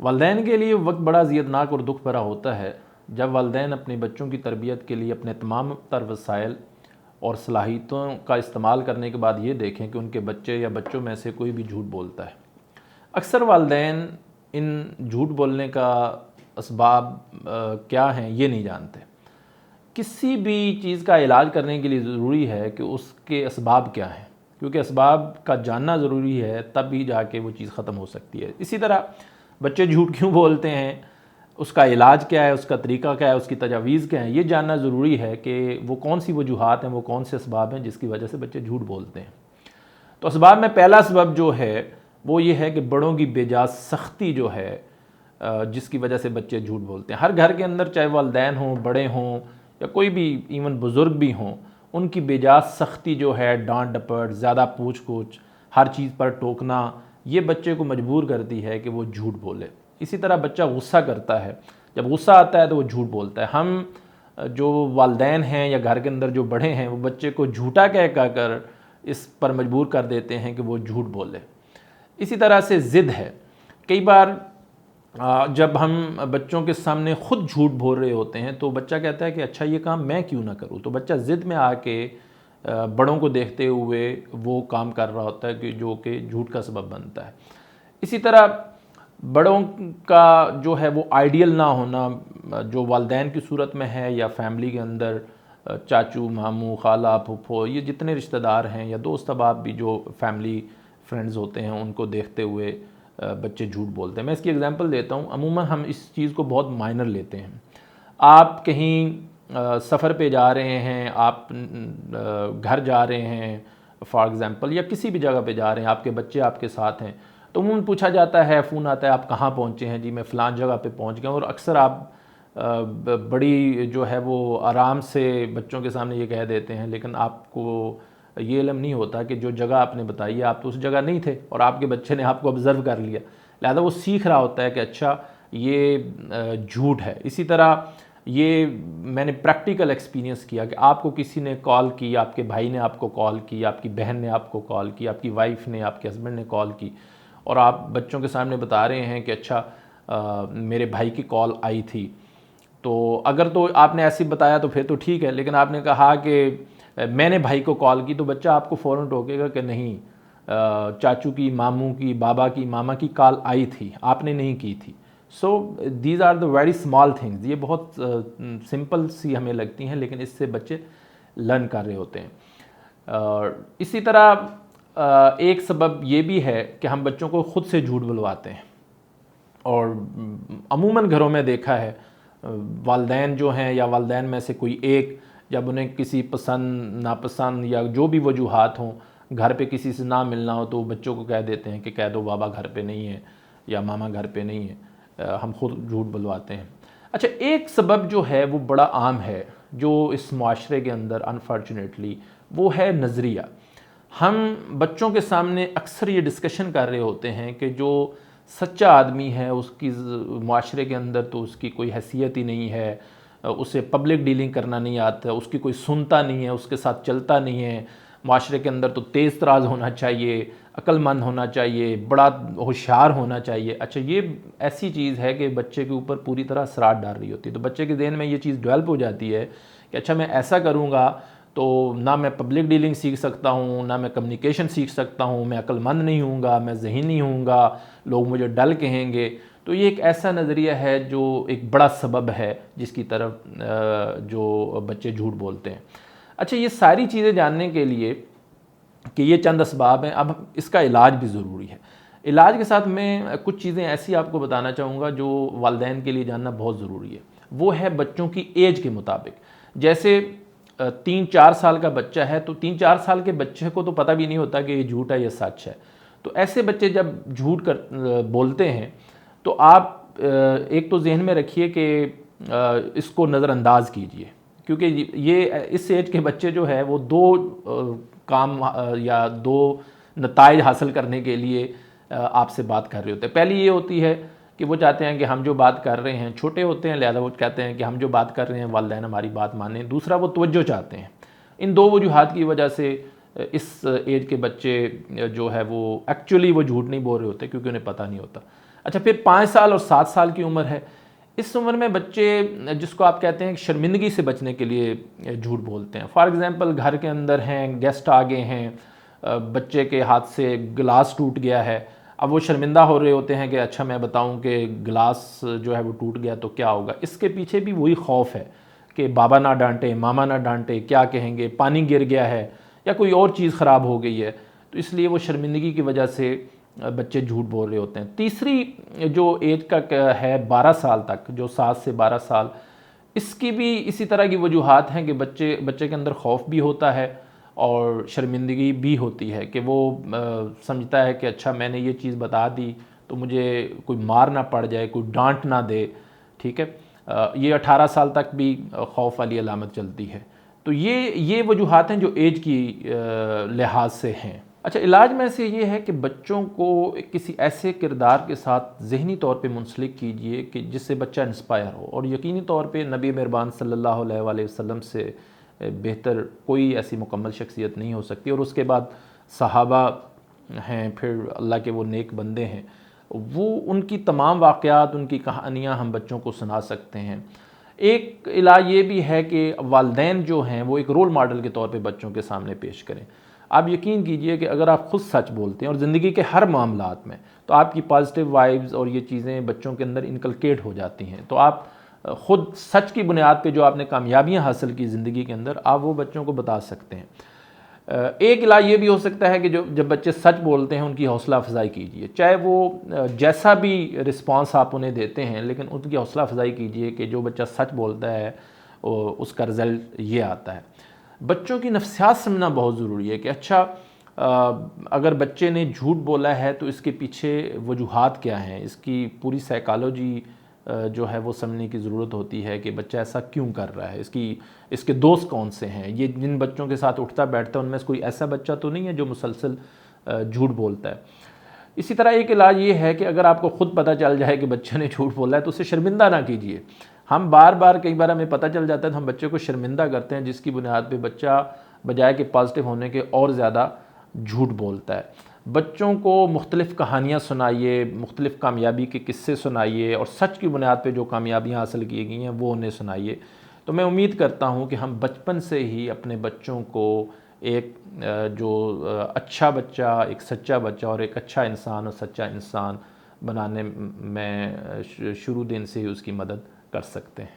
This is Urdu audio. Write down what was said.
والدین کے لیے وقت بڑا اذیتناک اور دکھ بھرا ہوتا ہے جب والدین اپنے بچوں کی تربیت کے لیے اپنے تمام تر وسائل اور صلاحیتوں کا استعمال کرنے کے بعد یہ دیکھیں کہ ان کے بچے یا بچوں میں سے کوئی بھی جھوٹ بولتا ہے۔ اکثر والدین ان جھوٹ بولنے کا اسباب کیا ہیں یہ نہیں جانتے۔ کسی بھی چیز کا علاج کرنے کے لیے ضروری ہے کہ اس کے اسباب کیا ہیں، کیونکہ اسباب کا جاننا ضروری ہے، تب ہی جا کے وہ چیز ختم ہو سکتی ہے۔ اسی طرح بچے جھوٹ کیوں بولتے ہیں، اس کا علاج کیا ہے، اس کا طریقہ کیا ہے، اس کی تجاویز کیا ہیں، یہ جاننا ضروری ہے کہ وہ کون سی وجوہات ہیں، وہ کون سے اسباب ہیں جس کی وجہ سے بچے جھوٹ بولتے ہیں۔ تو اسباب میں پہلا سبب جو ہے وہ یہ ہے کہ بڑوں کی بے جا سختی جو ہے جس کی وجہ سے بچے جھوٹ بولتے ہیں۔ ہر گھر کے اندر چاہے والدین ہوں، بڑے ہوں یا کوئی بھی ایون بزرگ بھی ہوں، ان کی بے جا سختی جو ہے، ڈانٹ ڈپٹ، زیادہ پوچھ گچھ، ہر چیز پر ٹوکنا، یہ بچے کو مجبور کرتی ہے کہ وہ جھوٹ بولے۔ اسی طرح بچہ غصہ کرتا ہے، جب غصہ آتا ہے تو وہ جھوٹ بولتا ہے۔ ہم جو والدین ہیں یا گھر کے اندر جو بڑے ہیں وہ بچے کو جھوٹا کہہ کر اس پر مجبور کر دیتے ہیں کہ وہ جھوٹ بولے۔ اسی طرح سے ضد ہے۔ کئی بار جب ہم بچوں کے سامنے خود جھوٹ بول رہے ہوتے ہیں تو بچہ کہتا ہے کہ اچھا یہ کام میں کیوں نہ کروں، تو بچہ ضد میں آ کے بڑوں کو دیکھتے ہوئے وہ کام کر رہا ہوتا ہے کہ جو کہ جھوٹ کا سبب بنتا ہے۔ اسی طرح بڑوں کا جو ہے وہ آئیڈیل نہ ہونا، جو والدین کی صورت میں ہے یا فیملی کے اندر چاچو، ماموں، خالہ، پھوپھو، یہ جتنے رشتہ دار ہیں یا دوست احباب بھی جو فیملی فرینڈز ہوتے ہیں، ان کو دیکھتے ہوئے بچے جھوٹ بولتے ہیں۔ میں اس کی اگزامپل دیتا ہوں۔ عموماً ہم اس چیز کو بہت مائنر لیتے ہیں۔ آپ کہیں سفر پہ جا رہے ہیں، آپ گھر جا رہے ہیں فار ایگزامپل، یا کسی بھی جگہ پہ جا رہے ہیں، آپ کے بچے آپ کے ساتھ ہیں، تو عموماً پوچھا جاتا ہے، فون آتا ہے، آپ کہاں پہنچے ہیں؟ جی میں فلان جگہ پہ پہنچ گیا ہوں۔ اور اکثر آپ بڑی جو ہے وہ آرام سے بچوں کے سامنے یہ کہہ دیتے ہیں، لیکن آپ کو یہ علم نہیں ہوتا کہ جو جگہ آپ نے بتائی ہے آپ تو اس جگہ نہیں تھے اور آپ کے بچے نے آپ کو آبزرو کر لیا، لہذا وہ سیکھ رہا ہوتا ہے کہ اچھا یہ جھوٹ ہے۔ اسی طرح یہ میں نے پریکٹیکل ایکسپیرینس کیا کہ آپ کو کسی نے کال کی، آپ کے بھائی نے آپ کو کال کی، آپ کی بہن نے آپ کو کال کی، آپ کی وائف نے، آپ کے ہسبینڈ نے کال کی، اور آپ بچوں کے سامنے بتا رہے ہیں کہ اچھا میرے بھائی کی کال آئی تھی، تو اگر تو آپ نے ایسے بتایا تو پھر تو ٹھیک ہے، لیکن آپ نے کہا کہ میں نے بھائی کو کال کی، تو بچہ آپ کو فوراً ٹوکے گا کہ نہیں، چاچو کی، ماموں کی، بابا کی، ماما کی کال آئی تھی، آپ نے نہیں کی تھی۔ So these are the very small things, یہ بہت سمپل سی ہمیں لگتی ہیں، لیکن اس سے بچے لرن کر رہے ہوتے ہیں۔ اسی طرح ایک سبب یہ بھی ہے کہ ہم بچوں کو خود سے جھوٹ بلواتے ہیں، اور عموماً گھروں میں دیکھا ہے والدین جو ہیں یا والدین میں سے کوئی ایک جب انہیں کسی پسند ناپسند یا جو بھی وجوہات ہوں، گھر پہ کسی سے نہ ملنا ہو تو بچوں کو کہہ دیتے ہیں کہ کہہ دو بابا گھر پہ نہیں ہے یا ماما گھر پہ نہیں ہے، ہم خود جھوٹ بلواتے ہیں۔ اچھا ایک سبب جو ہے وہ بڑا عام ہے جو اس معاشرے کے اندر انفارچونیٹلی، وہ ہے نظریہ۔ ہم بچوں کے سامنے اکثر یہ ڈسکشن کر رہے ہوتے ہیں کہ جو سچا آدمی ہے اس کی معاشرے کے اندر تو اس کی کوئی حیثیت ہی نہیں ہے، اسے پبلک ڈیلنگ کرنا نہیں آتا، اس کی کوئی سنتا نہیں ہے، اس کے ساتھ چلتا نہیں ہے، معاشرے کے اندر تو تیز تراز ہونا چاہیے، عقل مند ہونا چاہیے، بڑا ہوشیار ہونا چاہیے۔ اچھا یہ ایسی چیز ہے کہ بچے کے اوپر پوری طرح اثرات ڈال رہی ہوتی ہے، تو بچے کے ذہن میں یہ چیز ڈیولپ ہو جاتی ہے کہ اچھا میں ایسا کروں گا تو نہ میں پبلک ڈیلنگ سیکھ سکتا ہوں، نہ میں کمیونیکیشن سیکھ سکتا ہوں، میں عقل مند نہیں ہوں گا، میں ذہینی ہوں گا، لوگ مجھے ڈل کہیں گے۔ تو یہ ایک ایسا نظریہ ہے جو ایک بڑا سبب ہے جس کی طرف جو بچے جھوٹ بولتے ہیں۔ اچھا یہ ساری چیزیں جاننے کے لیے کہ یہ چند اسباب ہیں، اب اس کا علاج بھی ضروری ہے۔ علاج کے ساتھ میں کچھ چیزیں ایسی آپ کو بتانا چاہوں گا جو والدین کے لیے جاننا بہت ضروری ہے۔ وہ ہے بچوں کی ایج کے مطابق۔ جیسے 3-4 سال کا بچہ ہے تو 3-4 سال کے بچے کو تو پتہ بھی نہیں ہوتا کہ یہ جھوٹ ہے یا سچ ہے، تو ایسے بچے جب جھوٹ بولتے ہیں تو آپ ایک تو ذہن میں رکھیے کہ اس کو نظر انداز کیجئے، کیونکہ یہ اس ایج کے بچے جو ہے وہ دو کام یا دو نتائج حاصل کرنے کے لیے آپ سے بات کر رہے ہوتے ہیں۔ پہلی یہ ہوتی ہے کہ وہ چاہتے ہیں کہ ہم جو بات کر رہے ہیں، چھوٹے ہوتے ہیں لہذا وہ کہتے ہیں کہ ہم جو بات کر رہے ہیں والدین ہماری بات مانیں۔ دوسرا وہ توجہ چاہتے ہیں۔ ان دو وجوہات کی وجہ سے اس ایج کے بچے جو ہے وہ ایکچولی وہ جھوٹ نہیں بول رہے ہوتے کیونکہ انہیں پتہ نہیں ہوتا۔ اچھا، پھر 5 سال اور 7 سال کی عمر ہے، اس عمر میں بچے جس کو آپ کہتے ہیں کہ شرمندگی سے بچنے کے لیے جھوٹ بولتے ہیں. فار ایگزامپل گھر کے اندر ہیں، گیسٹ آ گئے ہیں، بچے کے ہاتھ سے گلاس ٹوٹ گیا ہے. اب وہ شرمندہ ہو رہے ہوتے ہیں کہ اچھا میں بتاؤں کہ گلاس جو ہے وہ ٹوٹ گیا تو کیا ہوگا. اس کے پیچھے بھی وہی خوف ہے کہ بابا نہ ڈانٹے، ماما نہ ڈانٹے، کیا کہیں گے، پانی گر گیا ہے یا کوئی اور چیز خراب ہو گئی ہے، تو اس لیے وہ شرمندگی کی وجہ سے بچے جھوٹ بول رہے ہوتے ہیں. تیسری جو ایج کا ہے 12 سال تک، جو 7 سے 12 سال، اس کی بھی اسی طرح کی وجوہات ہیں کہ بچے کے اندر خوف بھی ہوتا ہے اور شرمندگی بھی ہوتی ہے کہ وہ سمجھتا ہے کہ اچھا میں نے یہ چیز بتا دی تو مجھے کوئی مار نہ پڑ جائے، کوئی ڈانٹ نہ دے. ٹھیک ہے، یہ 18 سال تک بھی خوف والی علامت چلتی ہے. تو یہ وجوہات ہیں جو ایج کی لحاظ سے ہیں. اچھا، علاج میں سے یہ ہے کہ بچوں کو کسی ایسے کردار کے ساتھ ذہنی طور پہ منسلک کیجئے کہ جس سے بچہ انسپائر ہو، اور یقینی طور پہ نبی مہربان صلی اللہ علیہ وآلہ وسلم سے بہتر کوئی ایسی مکمل شخصیت نہیں ہو سکتی. اور اس کے بعد صحابہ ہیں، پھر اللہ کے وہ نیک بندے ہیں، وہ ان کی تمام واقعات، ان کی کہانیاں ہم بچوں کو سنا سکتے ہیں. ایک علاج یہ بھی ہے کہ والدین جو ہیں وہ ایک رول ماڈل کے طور پہ بچوں کے سامنے پیش کریں. آپ یقین کیجئے کہ اگر آپ خود سچ بولتے ہیں اور زندگی کے ہر معاملات میں، تو آپ کی پازیٹیو وائبز اور یہ چیزیں بچوں کے اندر انکلکیٹ ہو جاتی ہیں. تو آپ خود سچ کی بنیاد پہ جو آپ نے کامیابیاں حاصل کی زندگی کے اندر، آپ وہ بچوں کو بتا سکتے ہیں. ایک علاج یہ بھی ہو سکتا ہے کہ جب بچے سچ بولتے ہیں ان کی حوصلہ افزائی کیجئے، چاہے وہ جیسا بھی رسپانس آپ انہیں دیتے ہیں، لیکن ان کی حوصلہ افزائی کیجئے کہ جو بچہ سچ بولتا ہے اس کا رزلٹ یہ آتا ہے. بچوں کی نفسیات سمجھنا بہت ضروری ہے کہ اچھا اگر بچے نے جھوٹ بولا ہے تو اس کے پیچھے وجوہات کیا ہیں، اس کی پوری سائیکالوجی جو ہے وہ سمجھنے کی ضرورت ہوتی ہے کہ بچہ ایسا کیوں کر رہا ہے، اس کے دوست کون سے ہیں. یہ جن بچوں کے ساتھ اٹھتا بیٹھتا ہے ان میں سے کوئی ایسا بچہ تو نہیں ہے جو مسلسل جھوٹ بولتا ہے. اسی طرح ایک علاج یہ ہے کہ اگر آپ کو خود پتہ چل جائے کہ بچے نے جھوٹ بولا ہے تو اسے شرمندہ نہ کیجیے. ہم بار بار کئی بار ہمیں پتہ چل جاتا ہے تو ہم بچے کو شرمندہ کرتے ہیں، جس کی بنیاد پہ بچہ بجائے کہ پازیٹیو ہونے کے اور زیادہ جھوٹ بولتا ہے. بچوں کو مختلف کہانیاں سنائیے، مختلف کامیابی کے قصے سنائیے، اور سچ کی بنیاد پہ جو کامیابیاں حاصل کی گئی ہیں وہ انہیں سنائیے. تو میں امید کرتا ہوں کہ ہم بچپن سے ہی اپنے بچوں کو ایک جو اچھا بچہ، ایک سچا بچہ اور ایک اچھا انسان اور سچا انسان بنانے میں شروع دن سے ہی اس کی مدد کر سکتے ہیں.